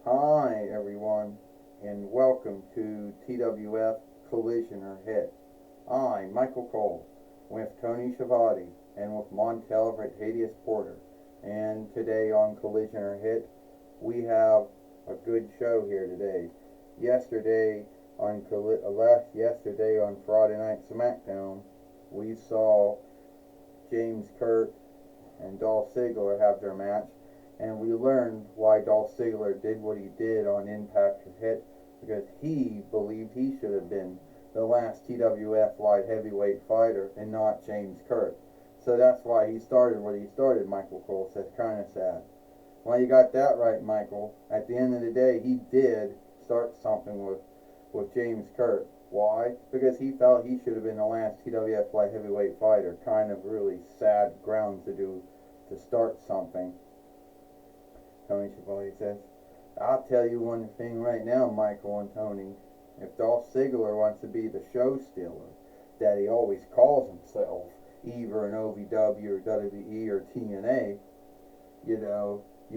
Hi everyone, and welcome to TWF Collision or Hit. I'm Michael Cole with Tony Schiavone and with Montel Vertadius Porter. And today on Collision or Hit, we have a good show here today. Yesterday on Friday Night SmackDown, we saw James Kurt and Dolph Ziggler have their match, and we learned why Dolph Ziggler did what he did on Impact or Hit, because he believed he should have been the last TWF light heavyweight fighter and not James Kurt. So that's why he started what he started, Michael Cole says. Kind of sad. Well, you got that right, Michael. At the end of the day, he did start something with James Kurt. Why? Because he felt he should have been the last TWF light heavyweight fighter. Kind of really sad ground to start something. Tony Schiavone says, I'll tell you one thing right now, Michael and Tony. If Dolph Ziggler wants to be the show stealer that he always calls himself, either in OVW or WWE or TNA, you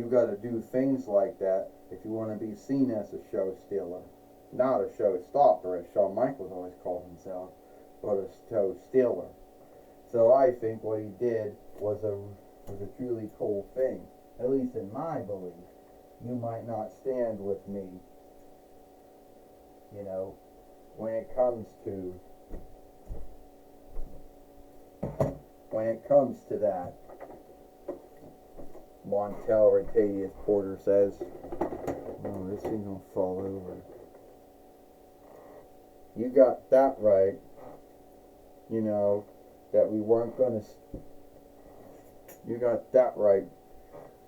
got to do things like that if you want to be seen as a show stealer. Not a show stopper, as Shawn Michaels always called himself, but a show stealer. So I think what he did was a truly cool thing. At least in my belief. You might not stand with me, when it comes to that. Montel Vertadius Porter says, oh, this thing's gonna fall over. You got that right, that we weren't gonna, you got that right.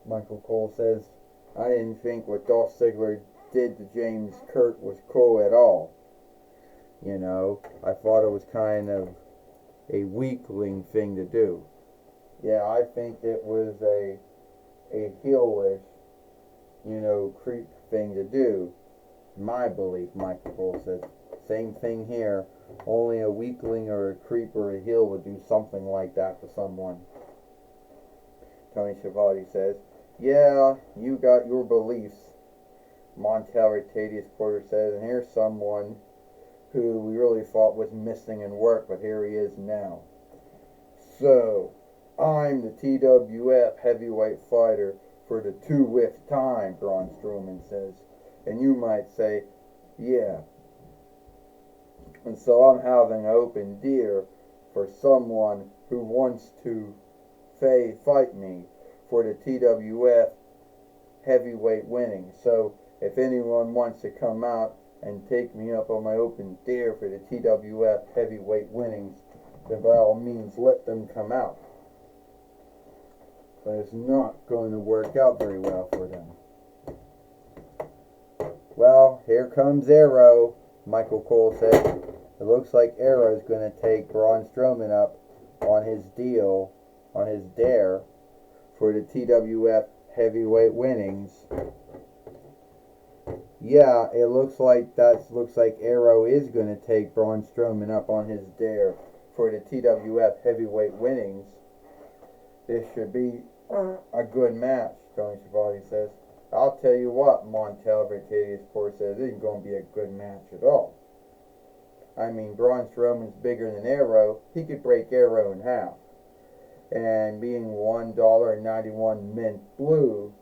Michael Cole says, I didn't think what Dolph Ziggler did to James Kurt was cool at all. I thought it was kind of a weakling thing to do. Yeah, I think it was a heelish, creep thing to do. My belief, Michael Cole says. Same thing here. Only a weakling or a creep or a heel would do something like that to someone. Tony Schiavone says, yeah, you got your beliefs. Montel Vertadius Porter says, and here's someone who we really thought was missing in work, but here he is now. So, I'm the TWF heavyweight fighter for the 2th time, Braun Strowman says. And you might say, yeah. And so I'm having an open deer for someone who wants to fight me for the TWF heavyweight winning. So if anyone wants to come out and take me up on my open dare for the TWF heavyweight winnings, then by all means let them come out. But it's not going to work out very well for them. Well, here comes Arrow, Michael Cole said. It looks like Arrow's going to take Braun Strowman up on his deal, on his dare, for the TWF heavyweight winnings. Yeah, it looks like Arrow is going to take Braun Strowman up on his dare for the TWF heavyweight winnings. This should be a good match, Tony Schiavone says. I'll tell you what, Montel Vertadius Porter says, it isn't going to be a good match at all. I mean, Braun Strowman's bigger than Arrow. He could break Arrow in half. And being $1.91 mint blue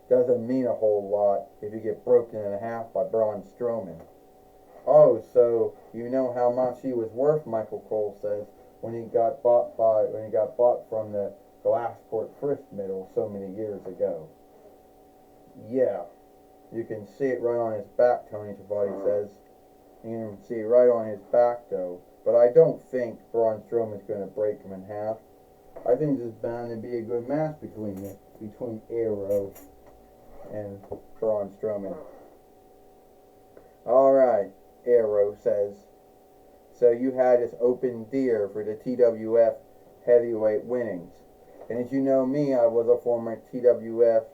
doesn't mean a whole lot if you get broken in half by Braun Strowman. Oh, so you know how much he was worth, Michael Cole says, when he got bought from the Glassport Thrift Middle so many years ago. Yeah, you can see it right on his back, Tony Schiavone says. You can see it right on his back, though. But I don't think Braun Strowman's going to break him in half. I think this is bound to be a good match between Arrow and Braun Strowman. Alright, Arrow says. So you had this open deer for the TWF heavyweight winnings. And as you know me, I was a former TWF,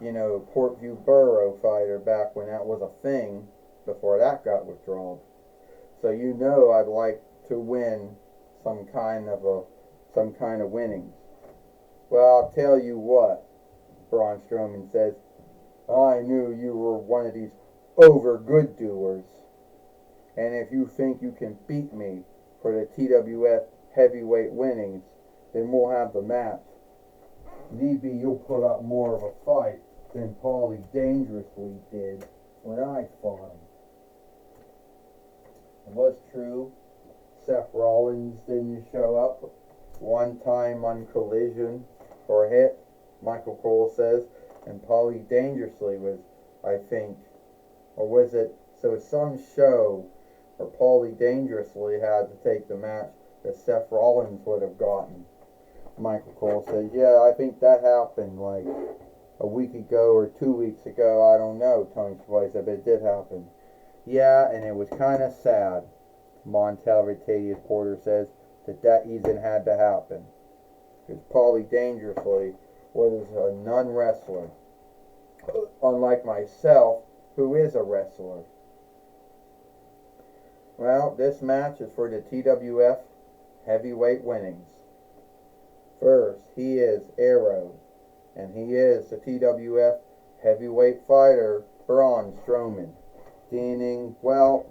Portview Borough fighter back when that was a thing, before that got withdrawn. So I'd like to win some kind of winnings. Well, I'll tell you what, Braun Strowman says, I knew you were one of these over good doers. And if you think you can beat me for the TWF heavyweight winnings, then we'll have the match. Need be you'll put up more of a fight than Paulie Dangerously did when I fought him. It was true. Seth Rollins didn't show up one time on Collision or Hit, Michael Cole says, and Paulie Dangerously was, I think, or was it, so some show where Paulie Dangerously had to take the match that Seth Rollins would have gotten. Michael Cole said, yeah, I think that happened like a week ago or 2 weeks ago. I don't know, Tony Schiavone said, but it did happen. Yeah, and it was kind of sad, Montel Ratavius Porter says, that even had to happen. Because Paulie Dangerously was a non-wrestler, unlike myself, who is a wrestler. Well, this match is for the TWF heavyweight winnings. First, he is Arrow, and he is the TWF heavyweight fighter, Braun Strowman. Well,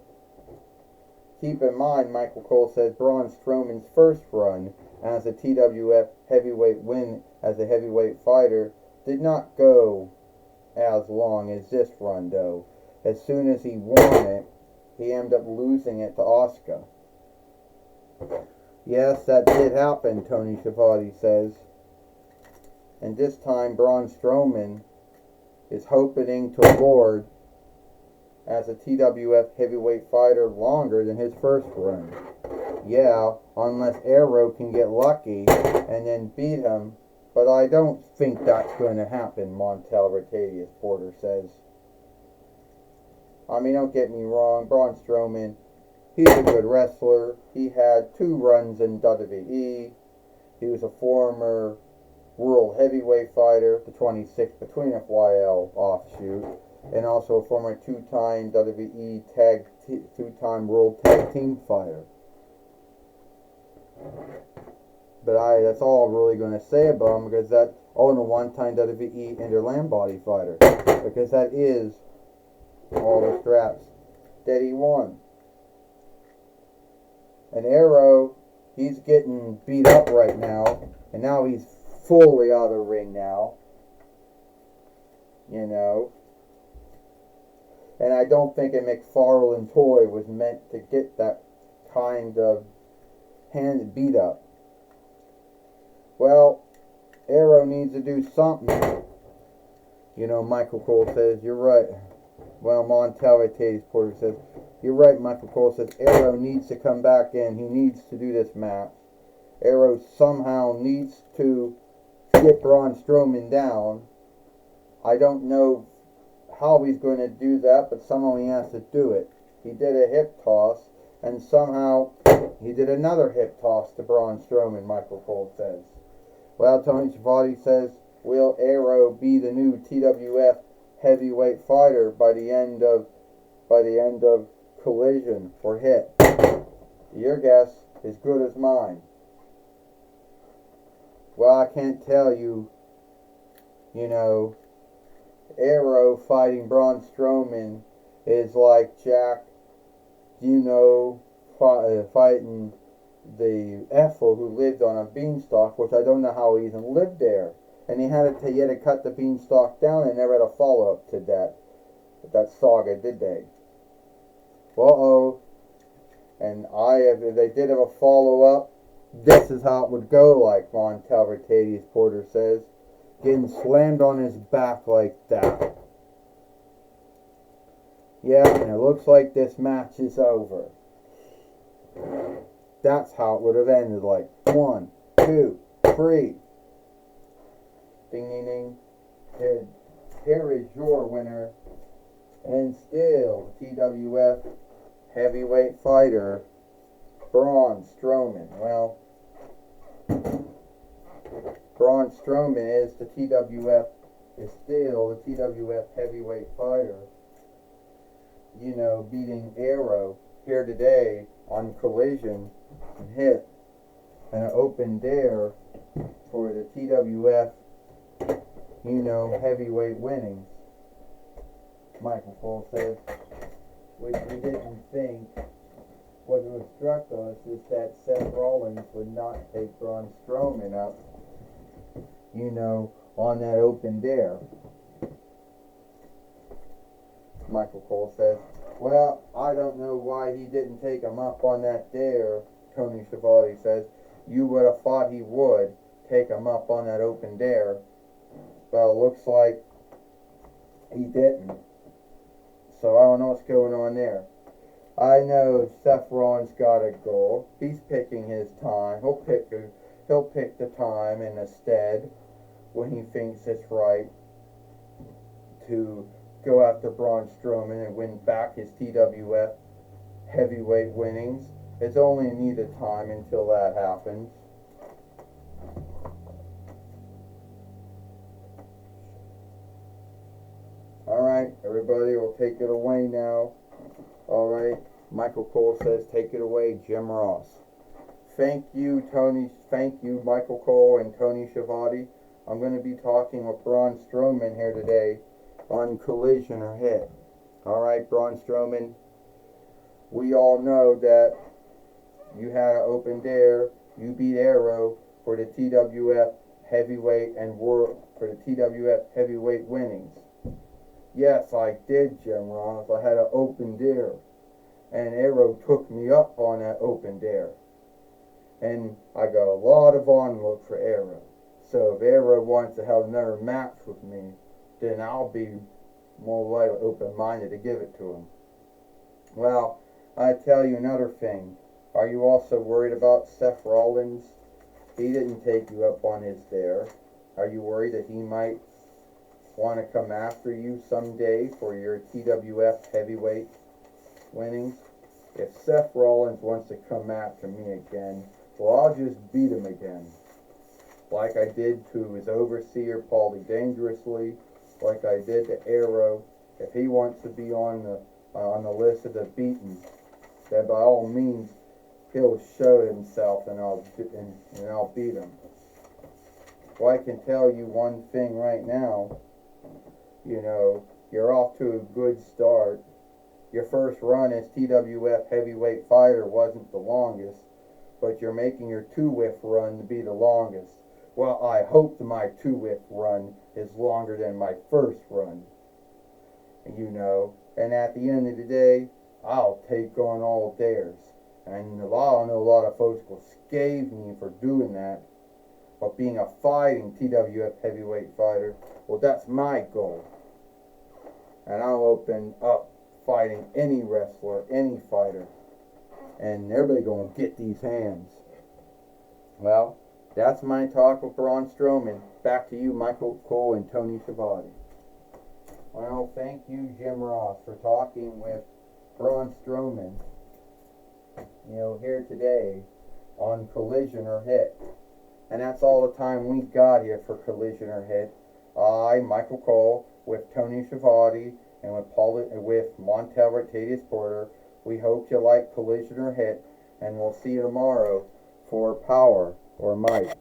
keep in mind, Michael Cole said Braun Strowman's first run as a TWF heavyweight win as a heavyweight fighter did not go as long as this run, though. As soon as he won it, he ended up losing it to Asuka. Yes, that did happen, Tony Schiavone says. And this time, Braun Strowman is hoping to lord as a TWF heavyweight fighter longer than his first run. Yeah, unless Arrow can get lucky and then beat him, but I don't think that's going to happen, Montel Ratavius Porter says. I mean, don't get me wrong, Braun Strowman, he's a good wrestler. He had 2 runs in WWE. He was a former World Heavyweight Fighter, the 26th between FYL offshoot, and also a former 2-time WWE 2-time World Tag Team Fighter. But that's all I'm really going to say about him, because and a 1-time WWE Interland Body Fighter, because that is all the straps that he won. And Arrow, he's getting beat up right now, and now he's fully out of the ring now. You know. And I don't think a McFarlane toy was meant to get that kind of hand beat up. Well, Arrow needs to do something. You know, Michael Cole says, you're right. Well, Montel Ratavius Porter says, you're right, Michael Cole says, Arrow needs to come back in. He needs to do this match. Arrow somehow needs to get Braun Strowman down. I don't know how he's going to do that, but somehow he has to do it. He did a hip toss, and somehow he did another hip toss to Braun Strowman, Michael Cole says. Well, Tony Schiavone says, will Arrow be the new TWF heavyweight fighter by the end of Collision or Hit? Your guess is good as mine. Well, I can't tell you, Arrow fighting Braun Strowman is like Jack, fighting the Ethel who lived on a beanstalk, which I don't know how he even lived there. And he had to cut the beanstalk down and never had a follow-up to that saga, did they? And if they did have a follow-up, this is how it would go, like Montel Ratavius Porter says. Getting slammed on his back like that. Yeah, and it looks like this match is over. That's how it would have ended, like 1, 2, 3. Ding, ding, ding. Here is your winner, and still TWF heavyweight fighter, Braun Strowman. Well, Braun Strowman is still the TWF heavyweight fighter. Beating Arrow here today on Collision and Hit. an open dare for the TWF, heavyweight winnings. Michael Cole says, which we didn't think. What struck us is that Seth Rollins would not take Braun Strowman up, on that open dare. Michael Cole says, well, I don't know why he didn't take him up on that dare. Tony Schiavone says, you would have thought he would take him up on that open dare, but it looks like he didn't. So I don't know what's going on there. I know Seth Rollins got a goal. He's picking his time. He'll pick the time and the stead when he thinks it's right to go after Braun Strowman and win back his TWF heavyweight winnings. It's only a need of time until that happens. Alright, everybody will take it away now. Alright, Michael Cole says, take it away, Jim Ross. Thank you, Tony. Thank you, Michael Cole and Tony Schiavone. I'm going to be talking with Braun Strowman here today on Collision or Hit. Alright, Braun Strowman, we all know that you had an open dare. You beat Arrow for the TWF heavyweight and world for the TWF heavyweight winnings. Yes, I did, Jim Ross. I had an open dare. And Arrow took me up on that open dare. And I got a lot of onlook for Arrow. So if Arrow wants to have another match with me, then I'll be more likely open-minded to give it to him. Well, I tell you another thing. Are you also worried about Seth Rollins? He didn't take you up on his dare. Are you worried that he might want to come after you someday for your TWF heavyweight winnings? If Seth Rollins wants to come after me again, well, I'll just beat him again. Like I did to his overseer, Paulie Dangerously, like I did to Arrow. If he wants to be on the list of the beaten, then by all means, he'll show himself and I'll beat him. Well, I can tell you one thing right now. You're off to a good start. Your first run as TWF heavyweight fighter wasn't the longest, but you're making your 2-whiff run to be the longest. Well, I hope my 2-whiff run is longer than my first run. And at the end of the day, I'll take on all dares. And I know a lot of folks will scathe me for doing that. But being a fighting TWF heavyweight fighter, well, that's my goal. And I'll open up fighting any wrestler, any fighter. And everybody gonna get these hands. Well, that's my talk with Braun Strowman. Back to you, Michael Cole and Tony Schiavone. Well, thank you, Jim Ross, for talking with Braun Strowman, here today on Collision or Hit. And that's all the time we got here for Collision or Hit. I, Michael Cole, with Tony Schiavone and with Montel Rotatius Porter. We hope you like Collision or Hit, and we'll see you tomorrow for Power or Might.